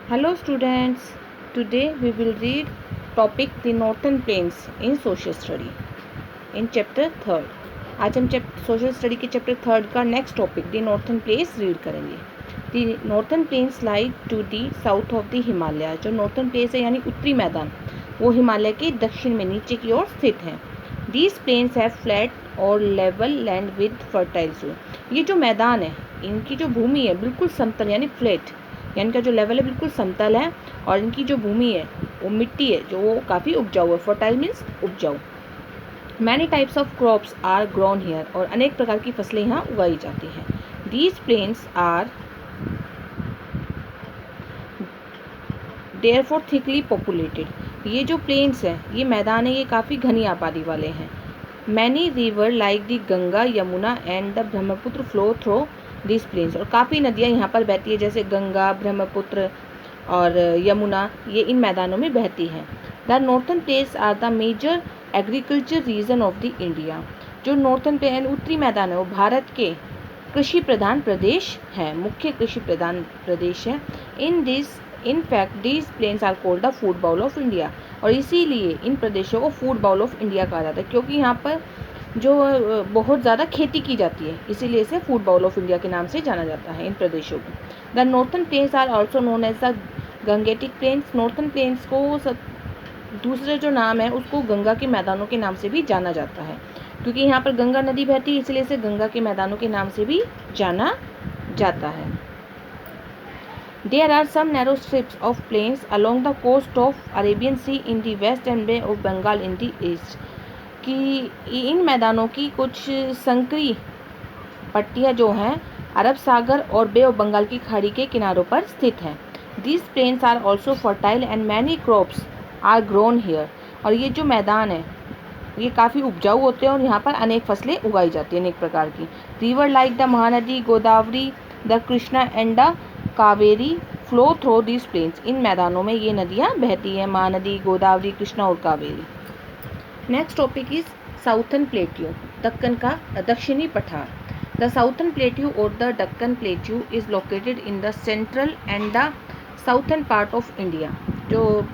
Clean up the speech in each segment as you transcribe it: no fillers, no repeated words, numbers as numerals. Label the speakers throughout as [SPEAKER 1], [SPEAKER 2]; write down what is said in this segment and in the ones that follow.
[SPEAKER 1] Hello students, today we will read topic the Northern Plains in Social Study in chapter 3rd. आज हम social study के chapter 3rd का next topic the northern plains read करेंगे. The northern plains lie to the south of the Himalaya. जो northern planes है यानी उत्तरी मैदान वो हिमालय के दक्षिण में नीचे की ओर स्थित हैं. दीज प्लेन्स हैव फ्लैट और लेवल लैंड विद फर्टाइल सोil. ये जो मैदान है इनकी जो भूमि है बिल्कुल समतल यानी फ्लैट, यानी इनका जो लेवल है बिल्कुल समतल है और इनकी जो भूमि है वो मिट्टी है जो वो काफ़ी उपजाऊ है. फर्टाइल मीन्स उपजाऊ. Many types of crops are grown here. और अनेक प्रकार की फसलें यहाँ उगाई जाती हैं. These plains are therefore thickly populated. ये जो प्लेन्स हैं ये मैदान है ये काफ़ी घनी आबादी वाले हैं. Many river like the Ganga Yamuna and the Brahmaputra flow through this plains. और काफ़ी नदियाँ यहाँ पर बहती है जैसे गंगा, ब्रह्मपुत्र और यमुना, ये इन मैदानों में बहती हैं. The northern plains are the major agriculture region of the India. जो नॉर्थन प्लेन उत्तरी मैदान है वो भारत के कृषि प्रधान प्रदेश है, मुख्य कृषि प्रधान प्रदेश है. In fact these plains are called the food bowl of India. और इसीलिए इन प्रदेशों को फूड बाउल ऑफ इंडिया कहा जाता है क्योंकि यहाँ पर जो बहुत ज़्यादा खेती की जाती है, इसीलिए इसे फूड बाउल ऑफ इंडिया के नाम से जाना जाता है इन प्रदेशों को. The northern plains are also known as the Gangetic plains. Northern plains को दूसरे जो नाम है उसको गंगा के मैदानों के नाम से भी जाना जाता है क्योंकि यहाँ पर गंगा नदी बहती है, इसलिए इसे गंगा के मैदानों के नाम से भी जाना जाता है. There are some narrow strips of plains along the coast of Arabian Sea in the west and Bay of Bengal in the east. कि इन मैदानों की कुछ संकरी पट्टियाँ जो हैं अरब सागर और बे ऑफ बंगाल की खाड़ी के किनारों पर स्थित हैं. These plains are also fertile and many crops are grown here. और ये जो मैदान है ये काफ़ी उपजाऊ होते हैं और यहाँ पर अनेक फसलें उगाई जाती हैं अनेक प्रकार की. River like the Mahanadi, Godavari, the Krishna and the Kaveri flow through these plains. इन मैदानों में ये नदियाँ बहती हैं, महानदी, गोदावरी, कृष्णा और Kaveri. Next topic is southern plateau, Deccan का दक्षिणी पठार. द साउथर्न प्लेट्यू और the Deccan plateau is located in the central and the southern part of India. जो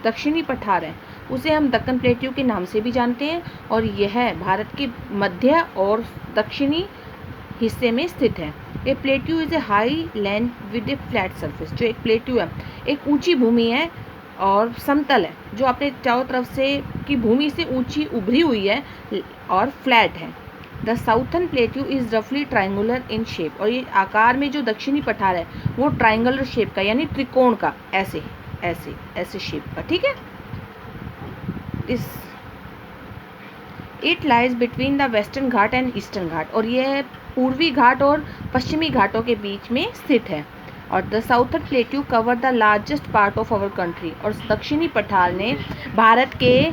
[SPEAKER 1] दक्षिणी पठार है उसे हम दक्कन प्लेट्यू के नाम से भी जानते हैं और यह भारत के मध्य और दक्षिणी हिस्से में स्थित है. A plateau is a high land with a flat surface. जो एक प्लेट्यू है एक ऊंची भूमि है और समतल है जो अपने चारों तरफ से की भूमि से ऊंची उभरी हुई है और फ्लैट है. द साउथर्न प्लेट्यू इज रफली ट्राइंगुलर इन शेप. और ये आकार में जो दक्षिणी पठार है वो ट्राइंगुलर शेप का यानी त्रिकोण का, ऐसे ऐसे ऐसे शेप का. ठीक है. It lies between the Western Ghat and Eastern Ghat. और यह पूर्वी घाट और पश्चिमी घाटों के बीच में स्थित है. और the southern plateau cover the largest part of our country. और दक्षिणी पठार ने भारत के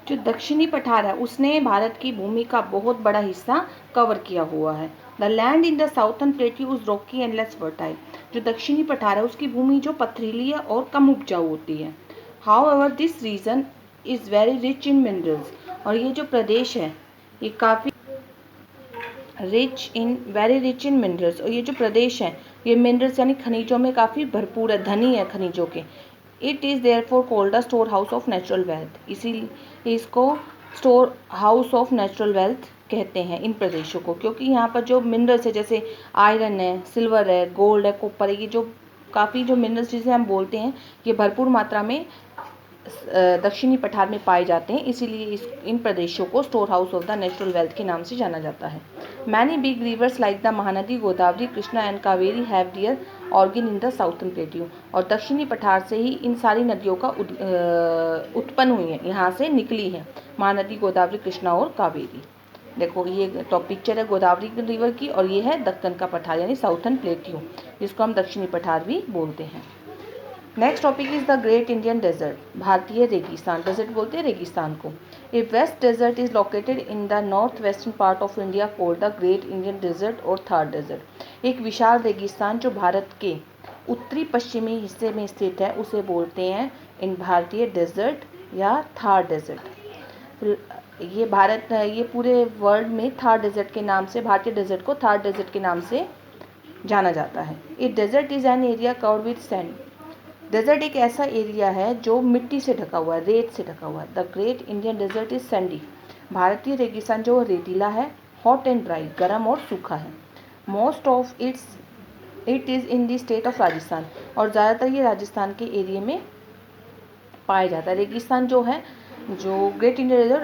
[SPEAKER 1] जो दक्षिणी पठार है उसने भारत की भूमि का बहुत बड़ा हिस्सा कवर किया हुआ है. The land in the southern plateau is Rocky and less fertile. जो दक्षिणी पठार है उसकी भूमि जो पथरीली है और कम उपजाऊ होती है. However this region is very rich in minerals. और ये जो प्रदेश है ये काफ़ी वेरी रिच इन मिनरल्स. और ये जो प्रदेश है ये मिनरल्स यानी खनिजों में काफ़ी भरपूर है, धनी है खनिजों के. It is therefore called the store house of natural wealth. इसीलिए इसको store house of natural wealth कहते हैं इन प्रदेशों को क्योंकि यहाँ पर जो मिनरल्स है जैसे आयरन है, सिल्वर है, गोल्ड है, कॉपर है, ये जो काफ़ी जो मिनरल्स जिसे हम बोलते हैं ये भरपूर मात्रा में दक्षिणी पठार में पाए जाते हैं. इसीलिए इन प्रदेशों को store house of the natural wealth के नाम से जाना जाता है. Many big rivers like the Mahanadi, Godavari, Krishna and Kaveri have their origin in the southern plateau. और दक्षिणी पठार से ही इन सारी नदियों का उत्पन्न हुई है, यहाँ से निकली है महानदी, गोदावरी, कृष्णा और कावेरी. देखो ये पिक्चर है गोदावरी रिवर की और ये है दक्कन का पठार यानी साउथर्न प्लेट्यू जिसको हम दक्षिणी पठार भी बोलते हैं. Next topic is the great Indian Desert, भारतीय रेगिस्तान. डेजर्ट बोलते हैं रेगिस्तान को. A vast desert is located in the north western part of India called the great Indian Desert और थार डेजर्ट. एक विशाल रेगिस्तान जो भारत के उत्तरी पश्चिमी हिस्से में स्थित है उसे बोलते हैं इन भारतीय डेजर्ट या थार डेजर्ट. ये पूरे वर्ल्ड में थार डेजर्ट के नाम से, भारतीय डेजर्ट को थार डेजर्ट के नाम से जाना जाता है. A desert is an area covered with sand. Desert एक ऐसा एरिया है जो मिट्टी से ढका हुआ है, रेत से ढका हुआ है। The great Indian desert is sandy. भारतीय रेगिस्तान जो रेतीला है, हॉट एंड ड्राई, गर्म और सूखा है। Most of it is in the state of Rajasthan, और ज़्यादातर ये राजस्थान के एरिए में पाया जाता है। रेगिस्तान जो है, जो ग्रेट इंडियन डेजर्ट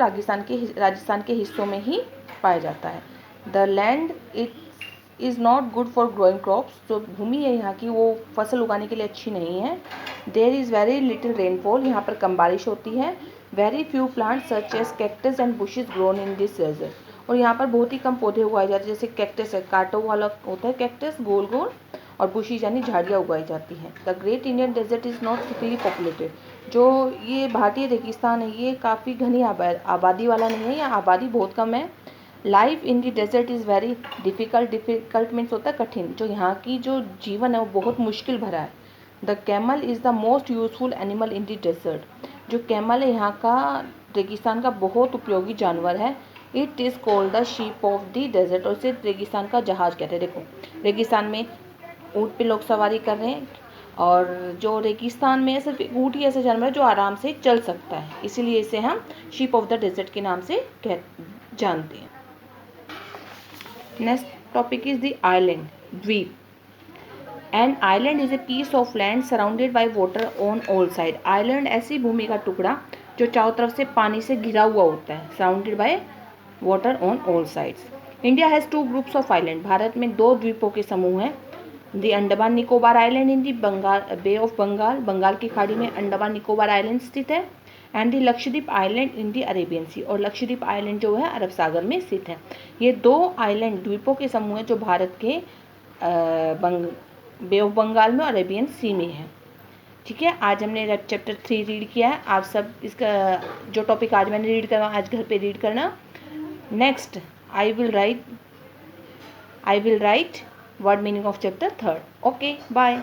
[SPEAKER 1] राजस्थान के हिस्सों में ही पाया जाता है। The land it is not good for growing crops. जो भूमि है यहाँ की, वो फसल उगाने के लिए अच्छी नहीं है। There is very little rainfall. यहाँ पर कम बारिश होती है। Very few plants such as cactus and bushes grown in this desert. और यहाँ पर बहुत ही कम पौधे उगाए जाते हैं, जैसे कैक्टस है, कांटों वाला होता है कैक्टस, गोल गोल, और बुशीज यानी झाड़ियाँ उगाई जाती हैं। The great Indian desert is not thickly populated. जो ये भारतीय रेगिस्तान है, ये काफ़ी घनी आबादी वाला नहीं है, या आबादी बहुत कम है। Life in the desert is very difficult means होता है कठिन। जो यहाँ की जो जीवन है वो बहुत मुश्किल भरा है। The camel is the most useful animal in the desert. जो कैमल है यहाँ का रेगिस्तान का बहुत उपयोगी जानवर है। It is called the ship of the desert, और इसे रेगिस्तान का जहाज कहते हैं। देखो, रेगिस्तान में ऊँट पे लोग सवारी कर रहे हैं, और जो रेगिस्तान में सिर्फ एक ऊँट ही ऐसा जानवर है जो आराम से चल सकता है, इसीलिए इसे हम शीप ऑफ द डेजर्ट के नाम से जानते हैं। Next topic is the island, द्वीप। An island is a piece of land surrounded by water on all side. Island ऐसी भूमि का टुकड़ा जो चारों तरफ से पानी से घिरा हुआ होता है, surrounded by water on all sides. India has 2 groups of island. भारत में 2 द्वीपों के समूह हैं। The Andaman Nicobar island in the Bay of Bengal, Bengal की खाड़ी में अंडमान निकोबार आइलैंड स्थित है। And the Lakshadweep island in the Arabian Sea, और लक्षद्वीप आइलैंड जो है अरब सागर में स्थित है। ये 2 आइलैंड द्वीपों के समूह हैं जो भारत के बे ऑफ बंगाल में और अरेबियन सी में है। ठीक है, आज हमने चैप्टर 3 रीड किया है। आप सब इसका जो टॉपिक आज मैंने रीड करना, आज घर पे रीड करना। Next I will write word meaning of chapter 3. Okay, bye.